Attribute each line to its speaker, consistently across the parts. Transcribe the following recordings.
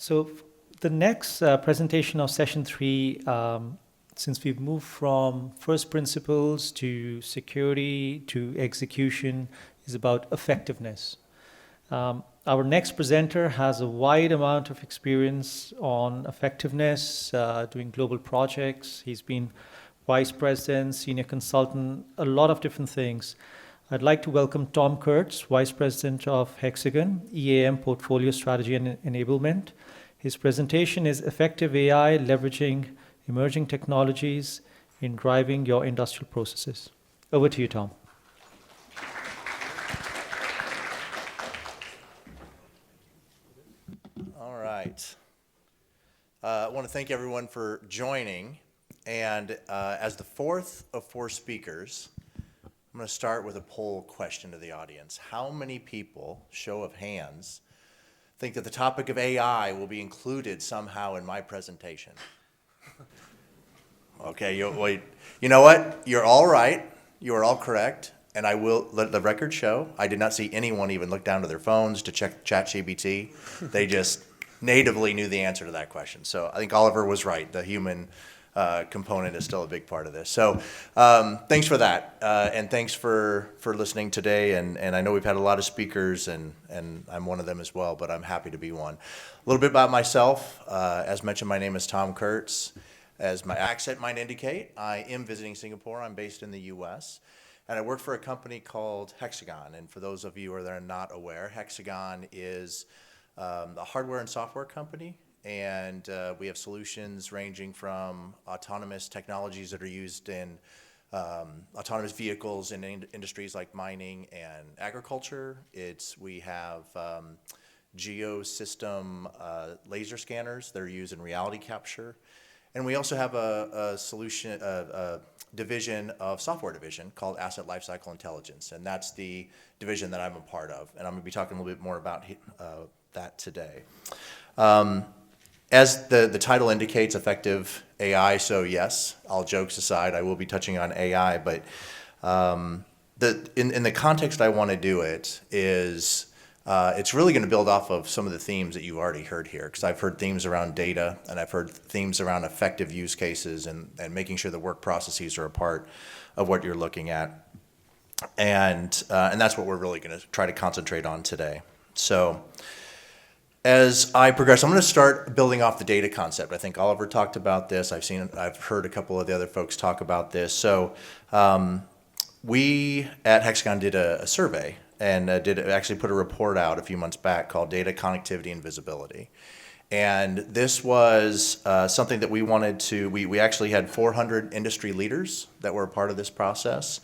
Speaker 1: So the next presentation of session three, since we've moved from first principles to security to execution, is about effectiveness. Our next presenter has a wide amount of experience on effectiveness, doing global projects. He's been vice president, senior consultant, a lot of different things. I'd like to welcome Tom Kurtz, vice president of Hexagon, EAM Portfolio Strategy and Enablement. His presentation is Effective AI Leveraging Emerging Technologies in Driving Your Industrial Processes. Over to you, Tom.
Speaker 2: All right. I want to thank everyone for joining. And as the fourth of four speakers, I'm going to start with a poll question to the audience. How many people, show of hands, think that the topic of AI will be included somehow in my presentation? Okay, you know what? You're all right. You are all correct. And I will let the record show, I did not see anyone even look down to their phones to check ChatGPT. They just natively knew the answer to that question. So I think Oliver was right. The human component is still a big part of this. So thanks for that. And thanks for listening today. And I know we've had a lot of speakers, and I'm one of them as well, but I'm happy to be one. A little bit about myself. As mentioned, my name is Tom Kurtz. As my accent might indicate, I am visiting Singapore. I'm based in the US. And I work for a company called Hexagon. And for those of you that are not aware, Hexagon is a hardware and software company. And we have solutions ranging from autonomous technologies that are used in autonomous vehicles in industries like mining and agriculture. We have geosystem laser scanners that are used in reality capture. And we also have a solution, a division of software division called Asset Lifecycle Intelligence. And that's the division that I'm a part of. And I'm going to be talking a little bit more about that today. As the title indicates, effective AI, so yes, all jokes aside, I will be touching on AI, but in the context I want to do it is it's really going to build off of some of the themes that you've already heard here, because I've heard themes around data, and I've heard themes around effective use cases and making sure the work processes are a part of what you're looking at. And that's what we're really going to try to concentrate on today. So as I progress, I'm going to start building off the data concept. I think Oliver talked about this. I've heard a couple of the other folks talk about this. So we at Hexagon did a survey and actually put a report out a few months back called Data, Connectivity, and Visibility. And this was something that we wanted to, we actually had 400 industry leaders that were a part of this process.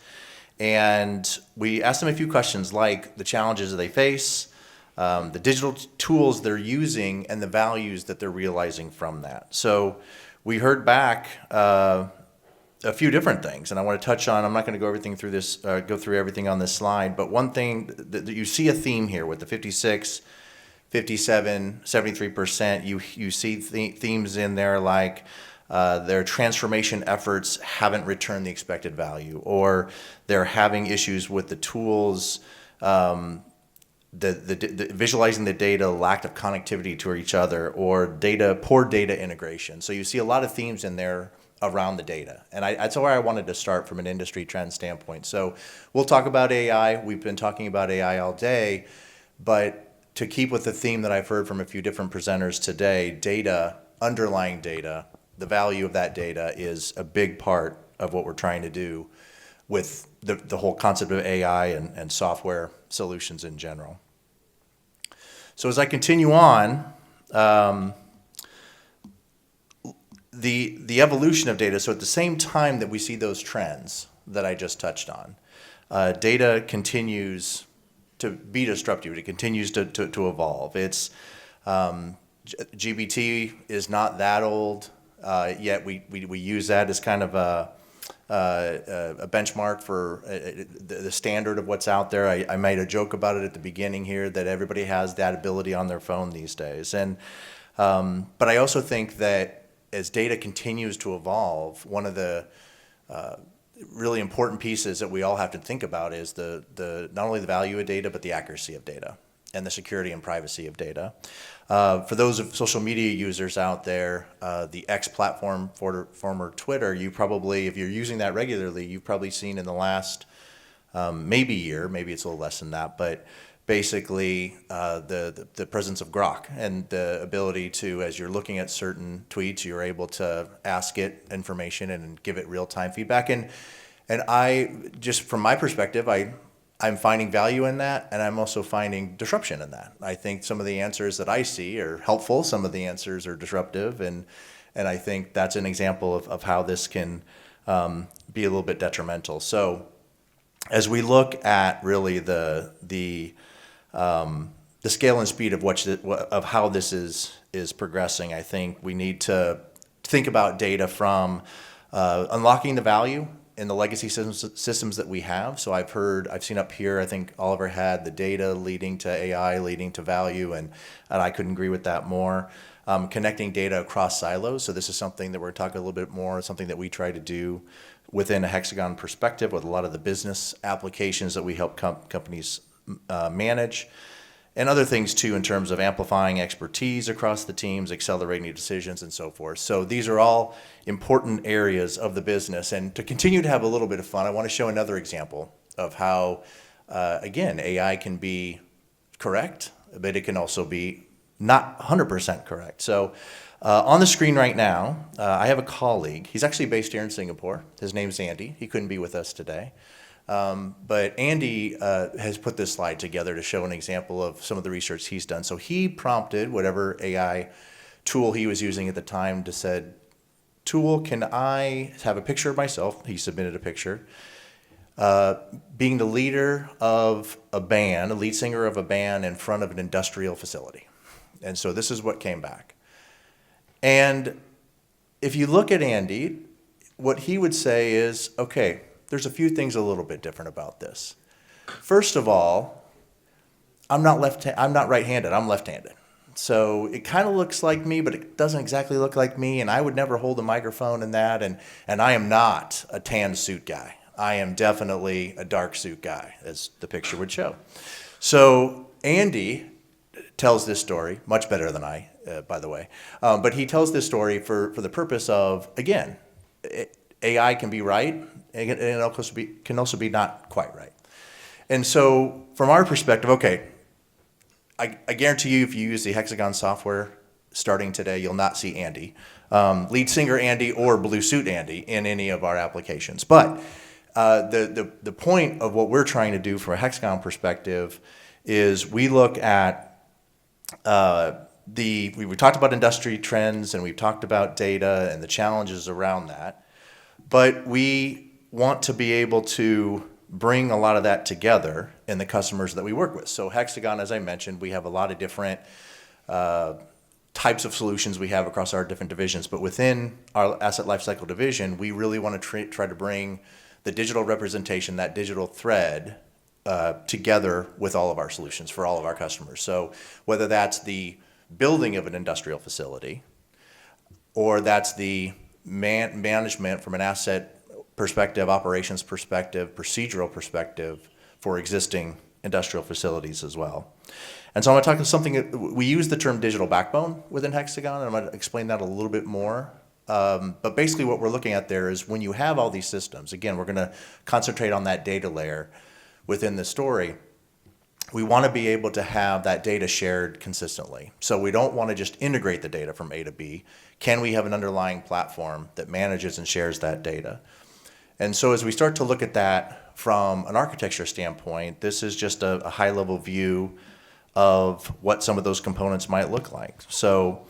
Speaker 2: And we asked them a few questions like the challenges that they face, the digital tools they're using, and the values that they're realizing from that. So we heard back a few different things, and I want to touch on, I'm not going to go through everything on this slide, but one thing that you see a theme here with the 56, 57, 73%, you see themes in there like their transformation efforts haven't returned the expected value, or they're having issues with the tools, the visualizing the data, lack of connectivity to each other, or poor data integration. So you see a lot of themes in there around the data. And that's where I wanted to start from an industry trend standpoint. So we'll talk about AI. We've been talking about AI all day, but to keep with the theme that I've heard from a few different presenters today, data, underlying data, the value of that data is a big part of what we're trying to do with the whole concept of AI and software solutions in general. So as I continue on, the evolution of data, so at the same time that we see those trends that I just touched on, data continues to be disruptive. It continues to evolve. It's GBT is not that old, yet we use that as kind of a benchmark for the standard of what's out there. I made a joke about it at the beginning here that everybody has that ability on their phone these days. And but I also think that as data continues to evolve, one of the really important pieces that we all have to think about is the not only the value of data, but the accuracy of data. and the security and privacy of data. For those of social media users out there, the X platform, former Twitter, you probably, if you're using that regularly, you've probably seen in the last maybe year, maybe it's a little less than that, but basically the presence of Grok and the ability to, as you're looking at certain tweets, you're able to ask it information and give it real-time feedback. And I, just from my perspective, I'm finding value in that, and I'm also finding disruption in that. I think some of the answers that I see are helpful, some of the answers are disruptive, and I think that's an example of how this can be a little bit detrimental. So as we look at really the scale and speed of how this is progressing, I think we need to think about data from unlocking the value in the legacy systems that we have. So I've seen up here, I think Oliver had the data leading to AI, leading to value, and I couldn't agree with that more. Connecting data across silos. So this is something that we're talking a little bit more, something that we try to do within a Hexagon perspective with a lot of the business applications that we help companies manage. And other things too in terms of amplifying expertise across the teams, accelerating decisions, and so forth. So these are all important areas of the business. And to continue to have a little bit of fun, I want to show another example of how, again, AI can be correct, but it can also be not 100% correct. So on the screen right now, I have a colleague. He's actually based here in Singapore. His name's Andy. He couldn't be with us today. But Andy has put this slide together to show an example of some of the research he's done. So he prompted whatever AI tool he was using at the time to said, tool, can I have a picture of myself? He submitted a picture. Being the leader of a band, a lead singer of a band in front of an industrial facility. And so this is what came back. And if you look at Andy, what he would say is, okay, there's a few things a little bit different about this. First of all, I'm not right-handed, I'm left-handed. So it kind of looks like me, but it doesn't exactly look like me, and I would never hold a microphone in that, and I am not a tan suit guy. I am definitely a dark suit guy, as the picture would show. So Andy tells this story, much better than I, by the way, but he tells this story for the purpose of, again, AI can be right, and it can also be not quite right. And so from our perspective, okay, I guarantee you if you use the Hexagon software starting today, you'll not see Andy, lead singer Andy or blue suit Andy in any of our applications. But the point of what we're trying to do from a Hexagon perspective is we look at we talked about industry trends and we've talked about data and the challenges around that. But we want to be able to bring a lot of that together in the customers that we work with. So Hexagon, as I mentioned, we have a lot of different types of solutions we have across our different divisions. But within our asset lifecycle division, we really want to try to bring the digital representation, that digital thread, together with all of our solutions for all of our customers. So whether that's the building of an industrial facility, or that's the management from an asset perspective, operations perspective, procedural perspective for existing industrial facilities as well. And so I'm going to talk about something, we use the term digital backbone within Hexagon, and I'm going to explain that a little bit more. But basically what we're looking at there is when you have all these systems, again, we're going to concentrate on that data layer within the story. We want to be able to have that data shared consistently. So we don't want to just integrate the data from A to B. Can we have an underlying platform that manages and shares that data? And so as we start to look at that from an architecture standpoint, this is just a high-level view of what some of those components might look like. So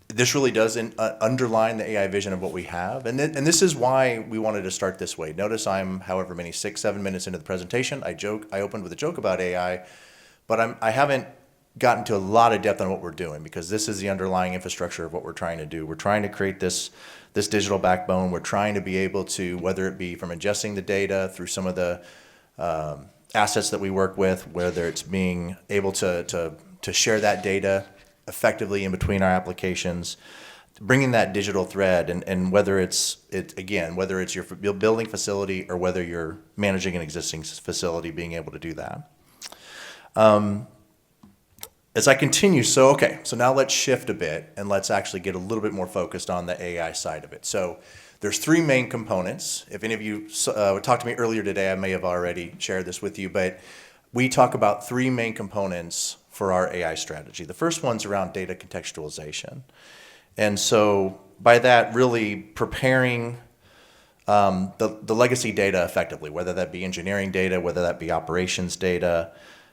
Speaker 2: this really does underline the AI vision of what we have. And this is why we wanted to start this way. Notice I'm however many, 6-7 minutes into the presentation. I opened with a joke about AI, but I haven't gotten to a lot of depth on what we're doing because this is the underlying infrastructure of what we're trying to do. We're trying to create this digital backbone. We're trying to be able to, whether it be from ingesting the data through some of the assets that we work with, whether it's being able to share that data effectively in between our applications, bringing that digital thread, and whether it's your building facility or whether you're managing an existing facility, being able to do that. As I continue, so now let's shift a bit and let's actually get a little bit more focused on the AI side of it. So there's three main components. If any of you talked to me earlier today, I may have already shared this with you, but we talk about three main components for our AI strategy. The first one's around data contextualization. And so by that, really preparing the legacy data effectively, whether that be engineering data, whether that be operations data.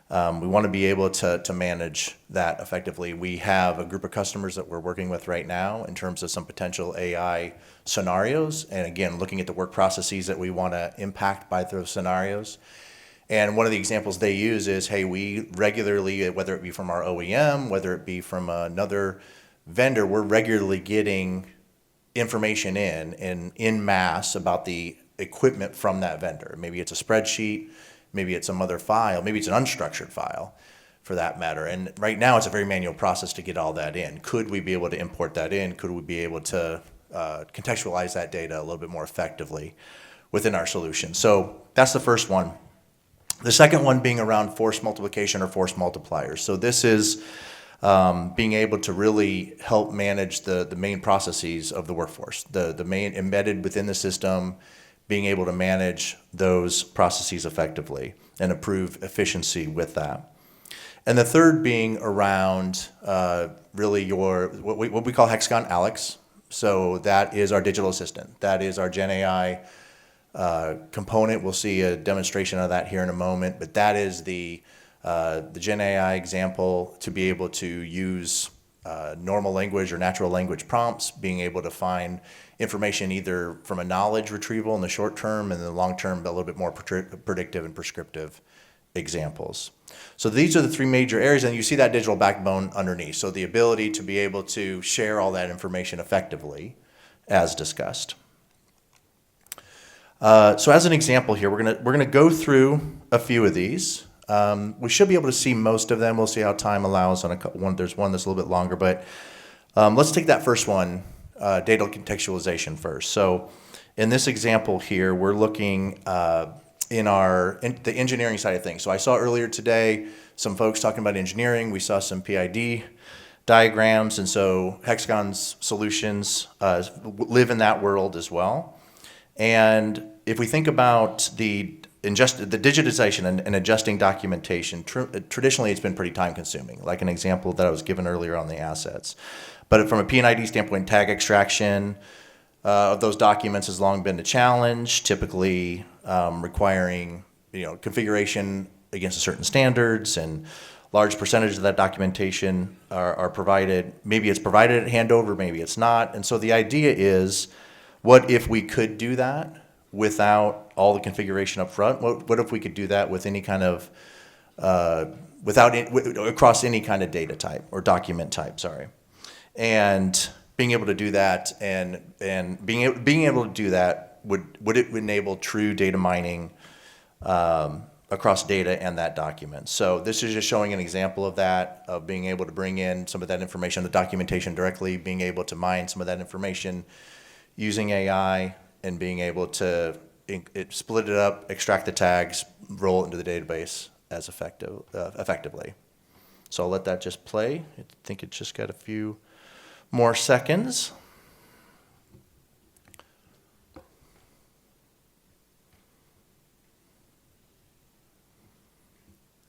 Speaker 2: We want to be able to manage that effectively. We have a group of customers that we're working with right now in terms of some potential AI scenarios. And again, looking at the work processes that we want to impact by those scenarios. And one of the examples they use is, hey, we regularly, whether it be from our OEM, whether it be from another vendor, we're regularly getting information in mass about the equipment from that vendor. Maybe it's a spreadsheet, maybe it's some other file, maybe it's an unstructured file for that matter. And right now it's a very manual process to get all that in. Could we be able to import that in? Could we be able to contextualize that data a little bit more effectively within our solution? So that's the first one. The second one being around force multiplication or force multipliers. So this is being able to really help manage the main processes of the workforce, the main embedded within the system, being able to manage those processes effectively and improve efficiency with that. And the third being around really what we call Hexagon Alex. So that is our digital assistant. That is our Gen AI component. We'll see a demonstration of that here in a moment, but that is the Gen AI example to be able to use normal language or natural language prompts, being able to find information either from a knowledge retrieval in the short term and in the long term, a little bit more predictive and prescriptive examples. So these are the three major areas, and you see that digital backbone underneath. So the ability to be able to share all that information effectively, as discussed. So as an example here, we're gonna go through a few of these. We should be able to see most of them. We'll see how time allows on one. There's one that's a little bit longer, but let's take that first one, data contextualization first. So in this example here, we're looking in the engineering side of things. So I saw earlier today some folks talking about engineering. We saw some PID diagrams, and so Hexagon's solutions live in that world as well. And if we think about the digitization and adjusting documentation, traditionally it's been pretty time consuming, like an example that I was given earlier on the assets. But from a P&ID standpoint, tag extraction of those documents has long been a challenge, typically requiring configuration against certain standards, and large percentage of that documentation are provided. Maybe it's provided at handover, maybe it's not. And so the idea is, what if we could do that without all the configuration up front? What if we could do that with any kind of across any kind of data type or document type? Sorry, and being able to do that and being able to do that would it enable true data mining across data and that document? So this is just showing an example of that, of being able to bring in some of that information, the documentation directly, being able to mine some of that information using AI, and being able to split it up, extract the tags, roll it into the database as effectively. So I'll let that just play. I think it just got a few more seconds.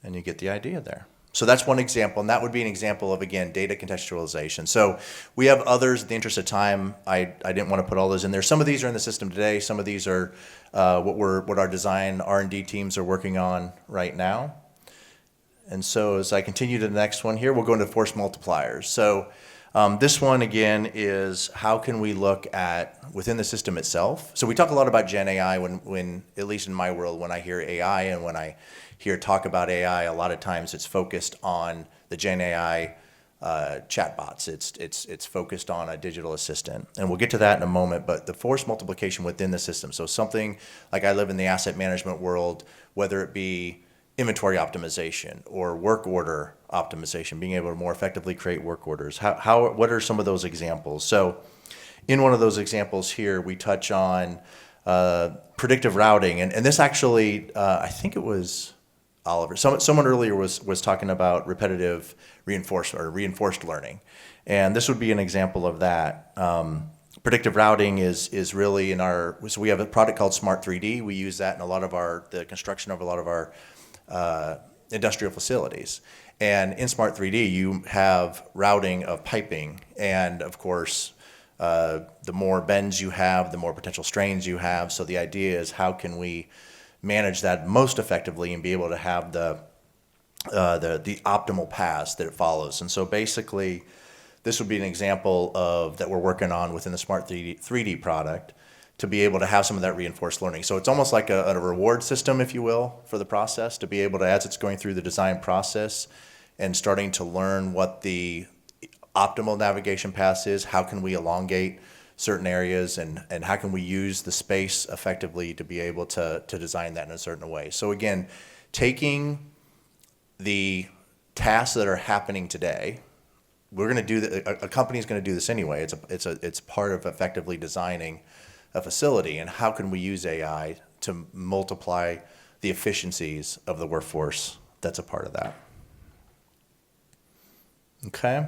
Speaker 2: And you get the idea there. So that's one example, and that would be an example of, again, data contextualization. So we have others. In the interest of time, I didn't want to put all those in there. Some of these are in the system today. Some of these are what our design R&D teams are working on right now. And so as I continue to the next one here, we'll go into force multipliers. So this one, again, is how can we look at within the system itself. So we talk a lot about Gen AI when at least in my world, when I hear AI and when I hear talk about AI, a lot of times it's focused on the Gen AI chatbots. It's focused on a digital assistant, and we'll get to that in a moment. But the force multiplication within the system. So something like, I live in the asset management world, whether it be inventory optimization or work order optimization, being able to more effectively create work orders. What are some of those examples? So in one of those examples here, we touch on predictive routing, and this actually, I think it was Oliver. Someone earlier was talking about repetitive reinforcement or reinforced learning, and this would be an example of that. Predictive routing is really so we have a product called Smart 3D. We use that in a lot of the construction of a lot of our industrial facilities. And in Smart 3D, you have routing of piping, and of course, the more bends you have, the more potential strains you have. So the idea is, how can we manage that most effectively and be able to have the optimal paths that it follows. And so basically, this would be an example of that we're working on within the Smart 3D product to be able to have some of that reinforced learning. So it's almost like a reward system, if you will, for the process, to be able to, as it's going through the design process and starting to learn what the optimal navigation path is, how can we elongate certain areas, and how can we use the space effectively to be able to design that in a certain way. So again, taking the tasks that are happening today, we're going to do a company is going to do this anyway. It's part of effectively designing a facility, and how can we use AI to multiply the efficiencies of the workforce that's a part of that. Okay.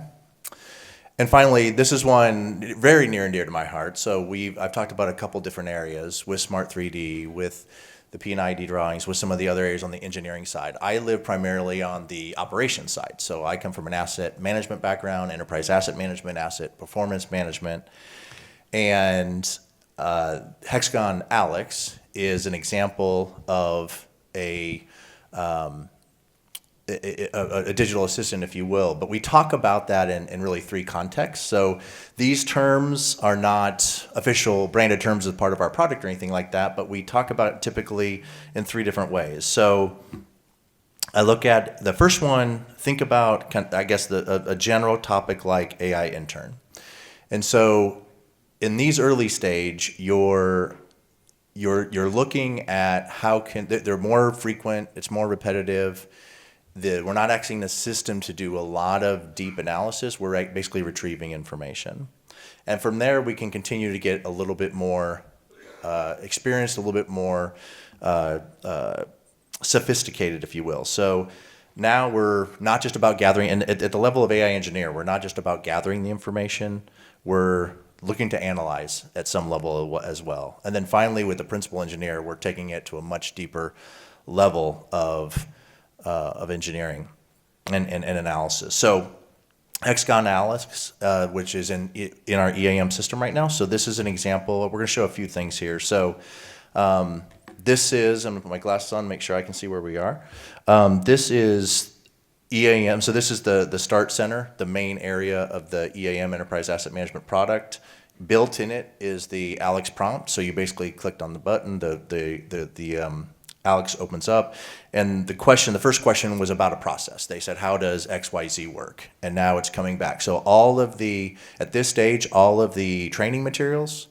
Speaker 2: And finally, this is one very near and dear to my heart. So I've talked about a couple different areas with Smart 3D, with the P&ID drawings, with some of the other areas on the engineering side. I live primarily on the operations side. So I come from an asset management background, enterprise asset management, asset performance management. And Hexagon Alex is an example of a digital assistant, if you will, but we talk about that in really three contexts. So these terms are not official branded terms as part of our product or anything like that, but we talk about it typically in three different ways. So I look at the first one, think about, I guess, a general topic like AI intern. And so in these early stage, you're looking at how they're more frequent, it's more repetitive. We're not asking the system to do a lot of deep analysis. We're basically retrieving information. And from there, we can continue to get a little bit more experienced, a little bit more sophisticated, if you will. So now we're not just about gathering, and at the level of AI engineer, we're not just about gathering the information. We're looking to analyze at some level as well. And then finally, with the principal engineer, we're taking it to a much deeper level of engineering and analysis. So Hexagon Alex, which is in our EAM system right now. So this is an example. We're going to show a few things here. So this is, I'm going to put my glasses on, make sure I can see where we are. This is EAM. So this is the start center, the main area of the EAM Enterprise Asset Management product. Built in it is the Alex prompt. So you basically clicked on the button, the Alex opens up, and the first question was about a process. They said, how does XYZ work? And now it's coming back. So at this stage, all of the training materials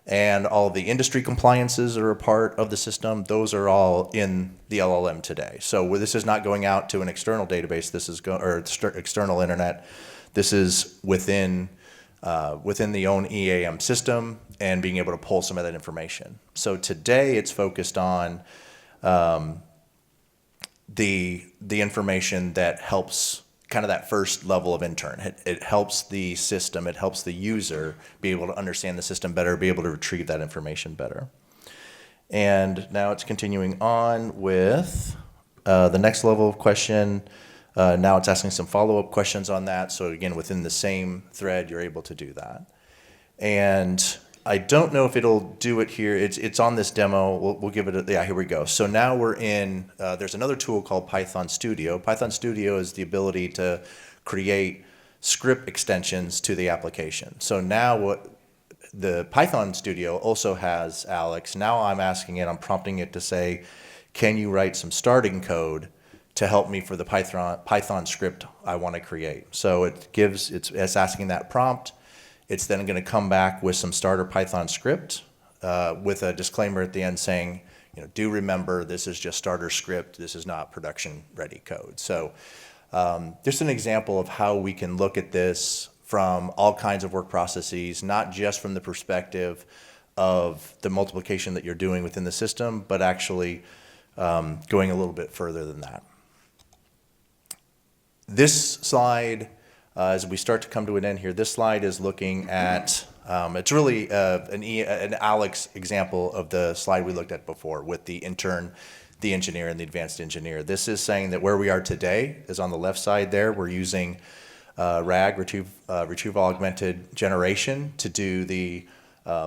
Speaker 2: and all of the industry compliances that are a part of the system, those are all in the LLM today. So this is not going out to an external database. This is external internet. This is within the own EAM system and being able to pull some of that information. So today it's focused on the information that helps kind of that first level of intern. It helps the system, it helps the user be able to understand the system better, be able to retrieve that information better. And now it's continuing on with the next level of question. Now it's asking some follow-up questions on that. So again, within the same thread, you're able to do that. And I don't know if it'll do it here. It's on this demo. We'll give it yeah, here we go. So now we're in, there's another tool called Python Studio. Python Studio is the ability to create script extensions to the application. So now the Python Studio also has Alex. Now I'm prompting it to say, can you write some starting code to help me for the Python script I want to create? So it's asking that prompt. It's then going to come back with some starter Python script with a disclaimer at the end saying, do remember this is just starter script. This is not production ready code. So just an example of how we can look at this from all kinds of work processes, not just from the perspective of the multiplication that you're doing within the system, but actually going a little bit further than that. This slide, as we start to come to an end here, this slide is looking at, it's really an Alex example of the slide we looked at before with the intern, the engineer, and the advanced engineer. This is saying that where we are today is on the left side there. We're using RAG, retrieval augmented generation, to do the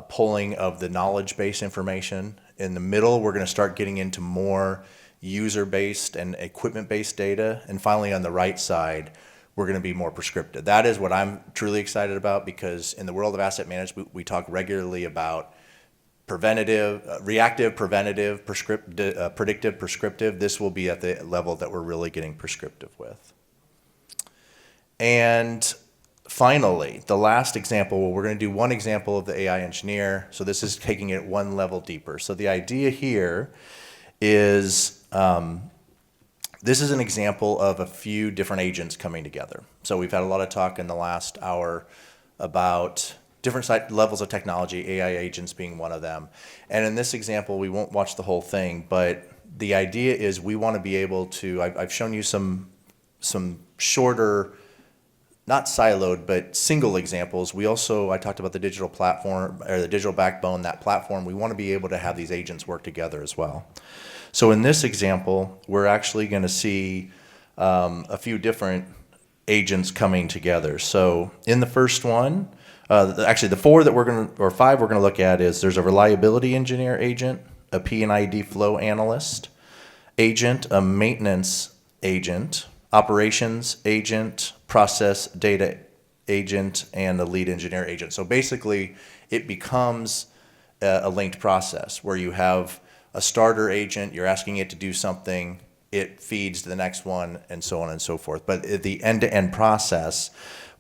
Speaker 2: pulling of the knowledge base information. In the middle, we're going to start getting into more user-based and equipment-based data. And finally, on the right side, we're going to be more prescriptive. That is what I'm truly excited about, because in the world of asset management, we talk regularly about preventative, reactive, preventative, predictive, prescriptive. This will be at the level that we're really getting prescriptive with. And finally, the last example, we're going to do one example of the AI engineer. So this is taking it one level deeper. So the idea here is, this is an example of a few different agents coming together. So we've had a lot of talk in the last hour about different levels of technology, AI agents being one of them. And in this example, we won't watch the whole thing, but the idea is we want to be able to, I've shown you some shorter, not siloed, but single examples. I talked about the digital platform, or the digital backbone, that platform. We want to be able to have these agents work together as well. So in this example, we're actually going to see a few different agents coming together. So in the first one, actually the five we're going to look at is, there's a reliability engineer agent, a P&ID flow analyst agent, a maintenance agent, operations agent, process data agent, and a lead engineer agent. So basically, it becomes a linked process where you have a starter agent, you're asking it to do something, it feeds to the next one, and so on and so forth. But the end-to-end process,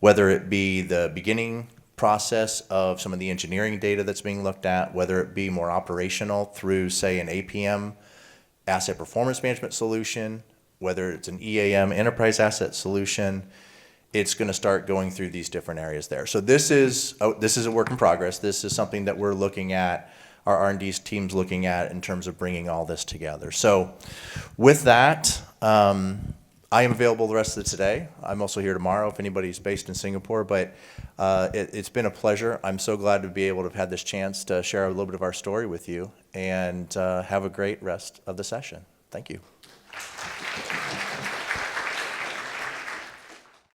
Speaker 2: whether it be the beginning process of some of the engineering data that's being looked at, whether it be more operational through, say, an APM, asset performance management solution, whether it's an EAM, enterprise asset solution, it's going to start going through these different areas there. So this is a work in progress. This is something that we're looking at, our R&D team's looking at, in terms of bringing all this together. So with that, I am available the rest of today. I'm also here tomorrow if anybody's based in Singapore, but it's been a pleasure. I'm so glad to be able to have had this chance to share a little bit of our story with you, and have a great rest of the session. Thank you.